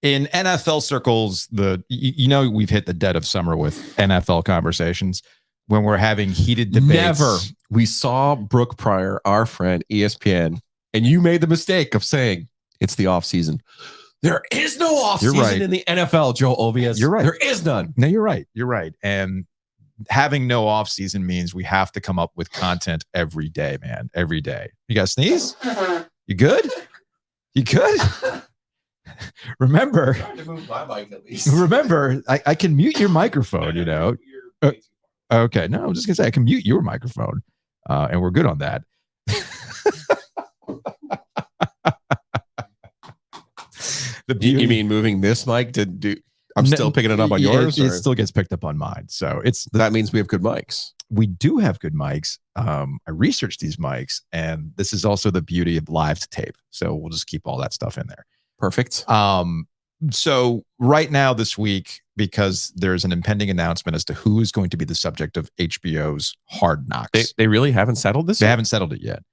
In NFL circles, we've hit the dead of summer with NFL conversations when we're having heated debates. Never. We saw Brooke Pryor, our friend, ESPN, and you made the mistake of saying it's the off season. There is no off season in the NFL, Joe Ovius. You're right. There is none. No, you're right. You're right. And having no off season means we have to come up with content every day, man. Every day. You got to sneeze? You good? You good? Remember, to move my mic at least. Remember, I can mute your microphone, you know. Okay, no, I'm just gonna say I can mute your microphone, and we're good on that. You mean moving this mic to do? I'm still picking it up on yours. It still gets picked up on mine, so that means we have good mics. We do have good mics. I researched these mics, and this is also the beauty of live to tape. So we'll just keep all that stuff in there. Perfect. So right now this week, because there's an impending announcement as to who is going to be the subject of HBO's Hard Knocks. They really haven't settled this? They haven't settled it yet.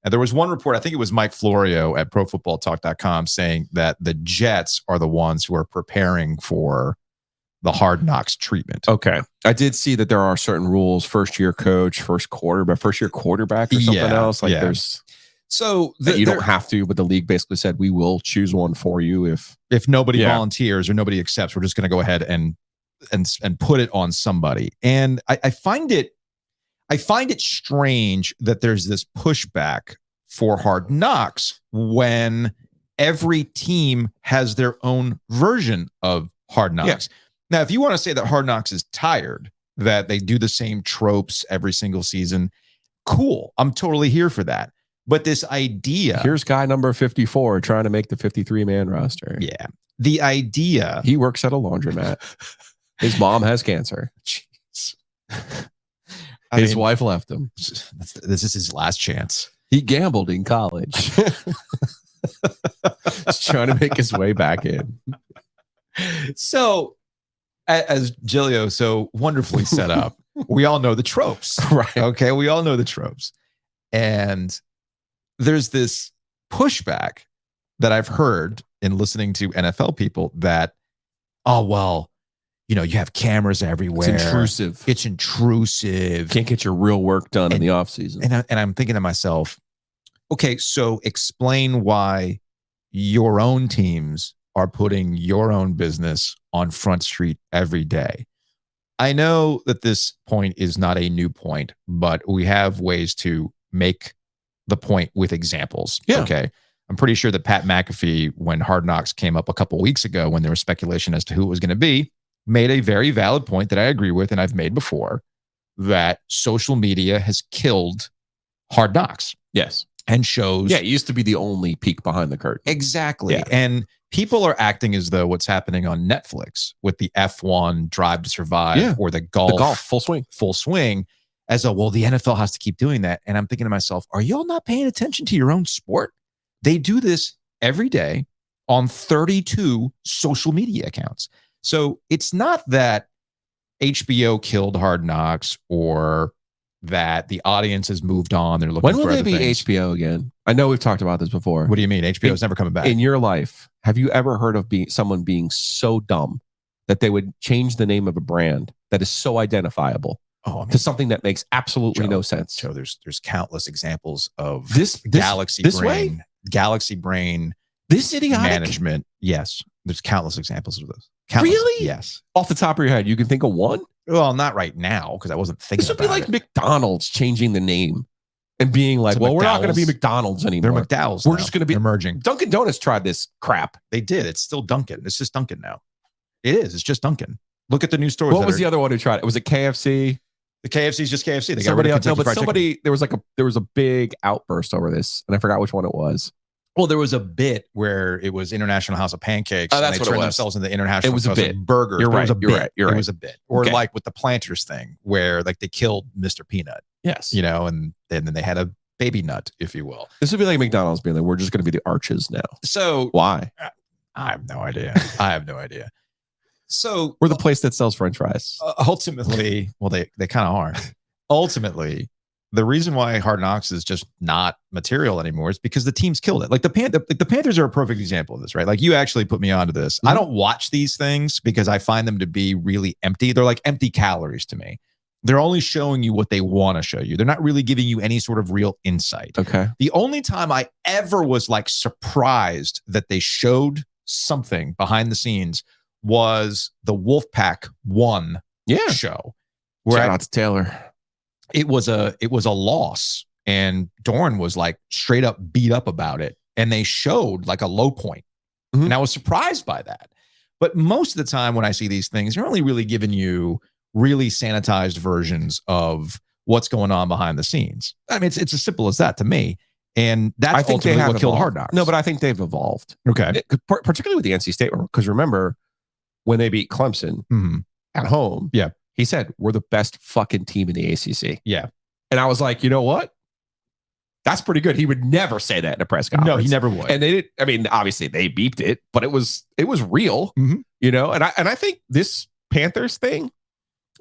And there was one report, I think it was Mike Florio at ProFootballTalk.com, saying that the Jets are the ones who are preparing for the Hard Knocks treatment. Okay. I did see that there are certain rules, first year coach, first year quarterback or something else. Like there's... So you don't have to, but the league basically said we will choose one for you if nobody volunteers or nobody accepts. We're just going to go ahead and put it on somebody. And I find it strange that there's this pushback for Hard Knocks when every team has their own version of Hard Knocks. Yeah. Now, if you want to say that Hard Knocks is tired, that they do the same tropes every single season, cool. I'm totally here for that. But this idea... Here's guy number 54 trying to make the 53-man roster. Yeah. The idea... He works at a laundromat. His mom has cancer. Jeez. His wife left him. This is his last chance. He gambled in college. He's trying to make his way back in. So, as Gilio so wonderfully set up, we all know the tropes. Right. Okay? We all know the tropes. And... there's this pushback that I've heard in listening to NFL people that, oh, well, you have cameras everywhere. It's intrusive. Can't get your real work done in the offseason. And I'm thinking to myself, okay, so explain why your own teams are putting your own business on Front Street every day. I know that this point is not a new point, but we have ways to make the point with examples. Yeah. Okay. I'm pretty sure that Pat McAfee, when Hard Knocks came up a couple weeks ago, when there was speculation as to who it was going to be, made a very valid point that I agree with and I've made before, that social media has killed Hard Knocks. Yes. And shows. Yeah, it used to be the only peek behind the curtain. Exactly. Yeah. And people are acting as though what's happening on Netflix with the F1 Drive to Survive or the golf full swing as well, the NFL has to keep doing that. And I'm thinking to myself, are y'all not paying attention to your own sport? They do this every day on 32 social media accounts. So it's not that HBO killed Hard Knocks or that the audience has moved on. They're looking for other things. When will they be HBO again? I know we've talked about this before. What do you mean? HBO is never coming back. In your life, have you ever heard of someone being so dumb that they would change the name of a brand that is so identifiable to something that makes absolutely no sense? Joe, there's countless examples of this Galaxy Brain, this idiotic management. Yes, there's countless examples of this. Really? Yes. Off the top of your head, you can think of one? Well, not right now because I wasn't thinking. This would be like McDonald's changing the name and being like, "Well, we're not going to be McDonald's anymore. They're McDowell's. We're just going to be emerging." Dunkin' Donuts tried this crap. They did. It's still Dunkin'. It's just Dunkin' now. It is. It's just Dunkin'. Look at the new stores. What was the other one who tried it? Was it KFC? The KFC is just KFC. They somebody else. No, but there was a big outburst over this, and I forgot which one it was. Well, there was a bit where it was International House of Pancakes. Oh, that's and they what turned it was. themselves into International House of Burgers. You're right. It was a bit. Or like with the Planters thing, where like they killed Mr. Peanut. Yes. And then they had a baby nut, if you will. This would be like McDonald's being like, we're just going to be the Arches now. So why? I have no idea. So we're the place that sells French fries. Ultimately, well, they kind of are. Ultimately, the reason why Hard Knocks is just not material anymore is because the teams killed it. Like the Panthers are a perfect example of this, right? Like you actually put me onto this. I don't watch these things because I find them to be really empty. They're like empty calories to me. They're only showing you what they want to show you. They're not really giving you any sort of real insight. Okay. The only time I ever was like surprised that they showed something behind the scenes was the Wolfpack 1 show. Shout out to Taylor. It was a loss, and Dorn was like straight up beat up about it, and they showed like a low point. And I was surprised by that. But most of the time when I see these things, they're only really giving you really sanitized versions of what's going on behind the scenes. I mean, it's as simple as that to me. And that's I think they have what killed Hard Knocks. No, but I think they've evolved. Okay. Particularly with the NC State one, because remember when they beat Clemson at home, he said, we're the best fucking team in the ACC. Yeah. And I was like, you know what? That's pretty good. He would never say that in a press conference. No, he never would. And they did. I mean, obviously they beeped it, but it was real, you know? And I think this Panthers thing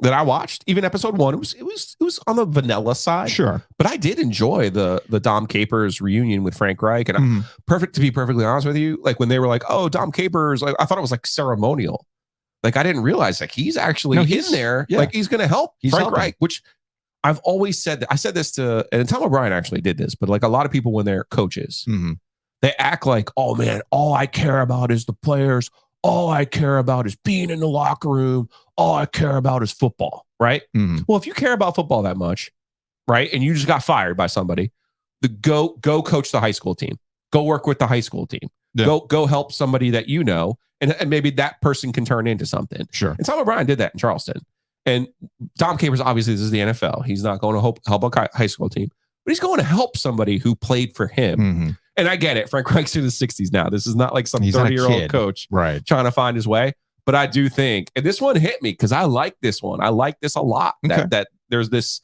that I watched, even episode 1, it was on the vanilla side. Sure. But I did enjoy the Dom Capers reunion with Frank Reich. And to be perfectly honest with you, like when they were like, oh, Dom Capers, like I thought it was like ceremonial. Like I didn't realize like he's actually in there. Yeah. Like he's going to help Frank Reich, which I've always said that. I said this to, and Tom O'Brien actually did this, but like a lot of people when they're coaches, they act like, oh man, all I care about is the players. All I care about is being in the locker room. All I care about is football, right? Well, if you care about football that much, right, and you just got fired by somebody, go coach the high school team. Go work with the high school team. Yeah. Go help somebody that you know, and maybe that person can turn into something. Sure. And Tom O'Brien did that in Charleston. And Dom Capers, obviously, this is the NFL. He's not going to help a high school team, but he's going to help somebody who played for him. And I get it. Frank Reich's in his 60s now. This is not like some 30-year-old coach trying to find his way. But I do think, and this one hit me because I like this one. I like this a lot. That there's this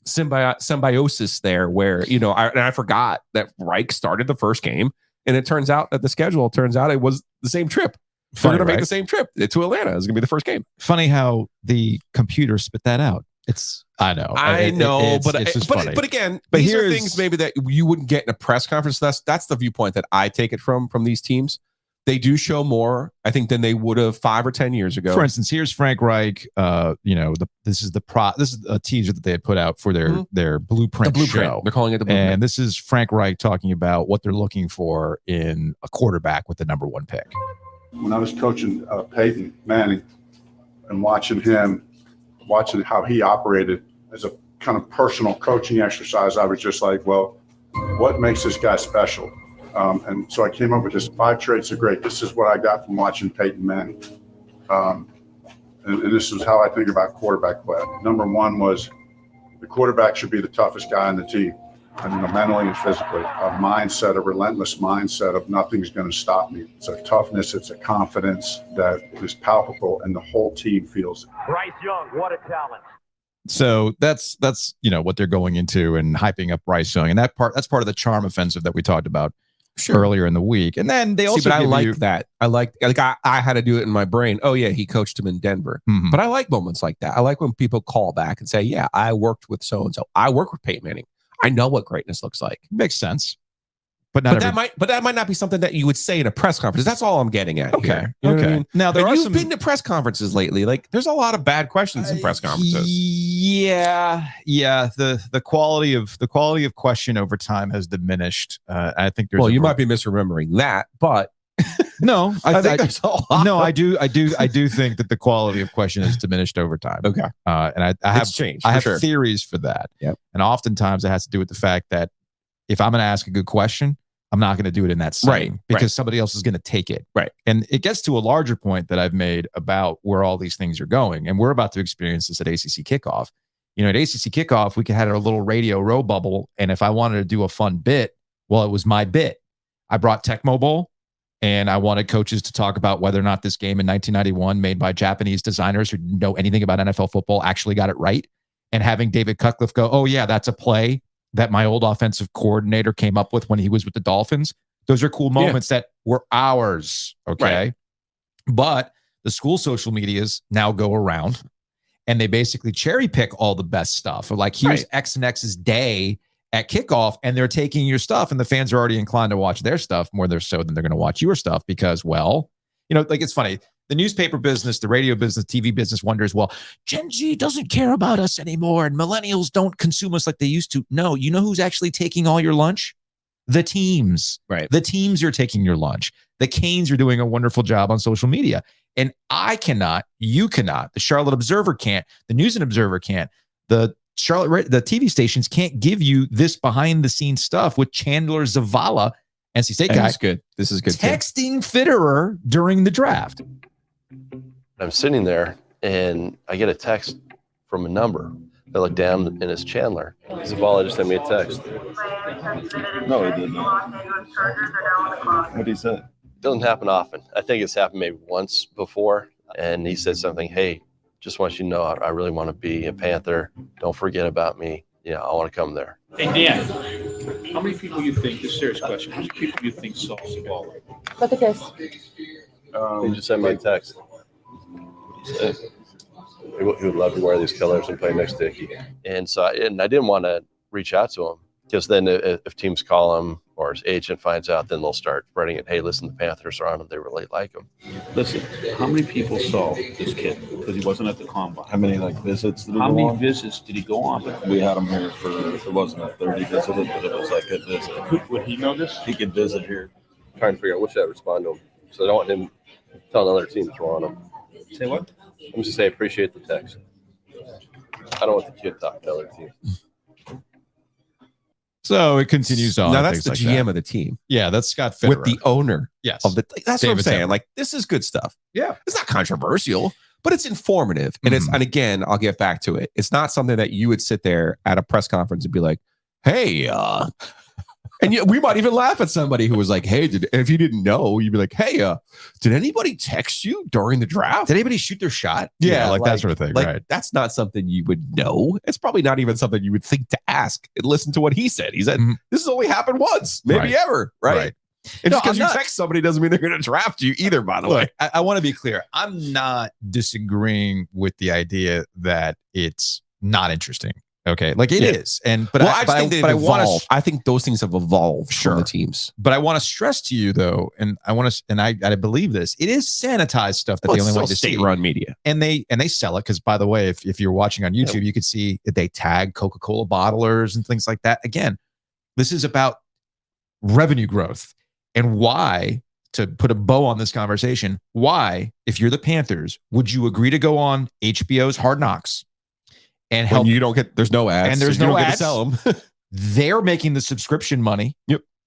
symbiosis there where, you know, I forgot that Reich started the first game. And it turns out that it was the same trip. We're going to make the same trip to Atlanta. It's going to be the first game. Funny how the computer spit that out. I know. But again, these are things maybe that you wouldn't get in a press conference. That's the viewpoint that I take it from these teams. They do show more, I think, than they would have 5 or 10 years ago. For instance, here's Frank Reich. This is a teaser that they had put out for their blueprint show. They're calling it the blueprint. And this is Frank Reich talking about what they're looking for in a quarterback with the number 1 pick. When I was coaching Peyton Manning and watching how he operated as a kind of personal coaching exercise, I was just like, well, what makes this guy special? And so I came up with this 5 traits are great. This is what I got from watching Peyton Manning. And this is how I think about quarterback play. Number 1 was the quarterback should be the toughest guy on the team. Mentally and physically, a relentless mindset of nothing's going to stop me. It's a toughness, it's a confidence that is palpable, and the whole team feels it. Bryce Young, what a talent. So that's what they're going into and hyping up Bryce Young, and that's part of the charm offensive that we talked about earlier in the week. And then they also, I had to do it in my brain. Oh yeah, he coached him in Denver. But I like moments like that. I like when people call back and say, yeah, I worked with so and so. I worked with Peyton Manning. I know what greatness looks like. Makes sense. But that might not be something that you would say in a press conference. That's all I'm getting at. Okay. You know what I mean? Now you've been to press conferences lately. Like there's a lot of bad questions in press conferences. Yeah. The quality of question over time has diminished. I think there's. Well, you might be misremembering that, but no, I think there's a lot. No, I do think that the quality of question has diminished over time. Okay. And I have changed. I have theories for that. Yep. And oftentimes it has to do with the fact that if I'm going to ask a good question, I'm not going to do it in that setting because somebody else is going to take it. Right. And it gets to a larger point that I've made about where all these things are going. And we're about to experience this at ACC Kickoff. You know, at ACC Kickoff, we could have a little Radio Row bubble. And if I wanted to do a fun bit, well, it was my bit. I brought Tecmo Bowl and I wanted coaches to talk about whether or not this game in 1991 made by Japanese designers who didn't know anything about NFL football actually got it right. And having David Cutcliffe go, oh yeah, that's a play that my old offensive coordinator came up with when he was with the Dolphins. Those are cool moments that were ours. Okay. Right. But the school social medias now go around and they basically cherry pick all the best stuff. Or like, here's X and X's day at kickoff, and they're taking your stuff, and the fans are already inclined to watch their stuff more so than they're going to watch your stuff because, well, like it's funny. The newspaper business, the radio business, TV business wonders, well, Gen Z doesn't care about us anymore, and millennials don't consume us like they used to. No, you know who's actually taking all your lunch? The teams. Right. The teams are taking your lunch. The Canes are doing a wonderful job on social media. And I cannot, you cannot, the Charlotte Observer can't, the News and Observer can't, the TV stations can't give you this behind the scenes stuff with Chandler Zavala, NC State guy. This is good. Texting Fitterer during the draft. I'm sitting there and I get a text from a number. I look down and it's Chandler. Zavala just sent me a text. No, he didn't. What did he say? Doesn't happen often. I think it's happened maybe once before. And he said something, hey, just want you to know I really want to be a Panther. Don't forget about me. I want to come there. Hey, Dan, how many people you think, this is a serious question, how many people you think saw Zavala? Look at this. He just sent me a text. He would love to wear these colors and play next to Icky. And so I didn't want to reach out to him because then if teams call him or his agent finds out, then they'll start spreading it. Hey, listen, the Panthers are on him. They really like him. Listen, how many people saw this kid? Because he wasn't at the combine. How many visits did he How go many on? visits did he go on? We had him here it wasn't a 30 visited, but it was like a visit. Would he know this? He could visit here. I'm trying to figure out what should I respond to him. So I don't want him telling other teams we're on him. Say what? I'm just say appreciate the text. I don't want the kid talking to other teams. So it continues on. Now that's the GM of the team. Yeah, that's Scott Fitterer. With the owner. Yes. Of that's what I'm David saying. Tepper. Like, this is good stuff. Yeah. It's not controversial, but it's informative. And and again, I'll get back to it. It's not something that you would sit there at a press conference and be like, hey, and we might even laugh at somebody who was like, hey, and if you didn't know, you'd be like, hey, did anybody text you during the draft? Did anybody shoot their shot? Yeah, like that sort of thing. Like, right. That's not something you would know. It's probably not even something you would think to ask and listen to what he said. He said, this has only happened once, maybe ever, right? And just because you text somebody doesn't mean they're going to draft you either, by the way. I want to be clear. I'm not disagreeing with the idea that it's not interesting. Okay, like it is, I think those things have evolved from the teams. But I want to stress to you though, and I believe this. It is sanitized stuff that they only want to see. State-run media, and they sell it because, by the way, if you're watching on YouTube, you could see that they tag Coca-Cola bottlers and things like that. Again, this is about revenue growth and why. To put a bow on this conversation, why, if you're the Panthers, would you agree to go on HBO's Hard Knocks? And help, when you don't get, there's no ads, and there's so no ads. Get to sell them. They're making the subscription money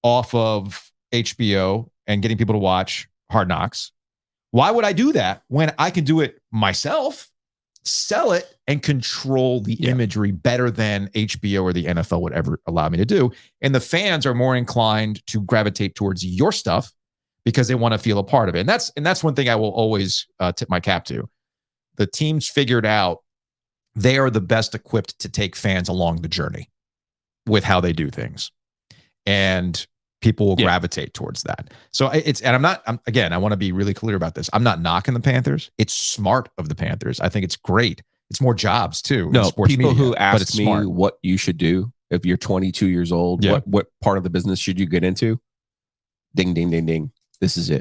off of HBO and getting people to watch Hard Knocks. Why would I do that when I can do it myself, sell it, and control the imagery better than HBO or the NFL would ever allow me to do? And the fans are more inclined to gravitate towards your stuff because they want to feel a part of it. And that's one thing I will always tip my cap to. The teams figured out they are the best equipped to take fans along the journey with how they do things. And people will gravitate towards that. So I want to be really clear about this. I'm not knocking the Panthers. It's smart of the Panthers. I think it's great. It's more jobs too. No, sports people media, who ask me smart. what you should do if you're 22 years old, what part of the business should you get into? Ding, ding, ding, ding. This is it.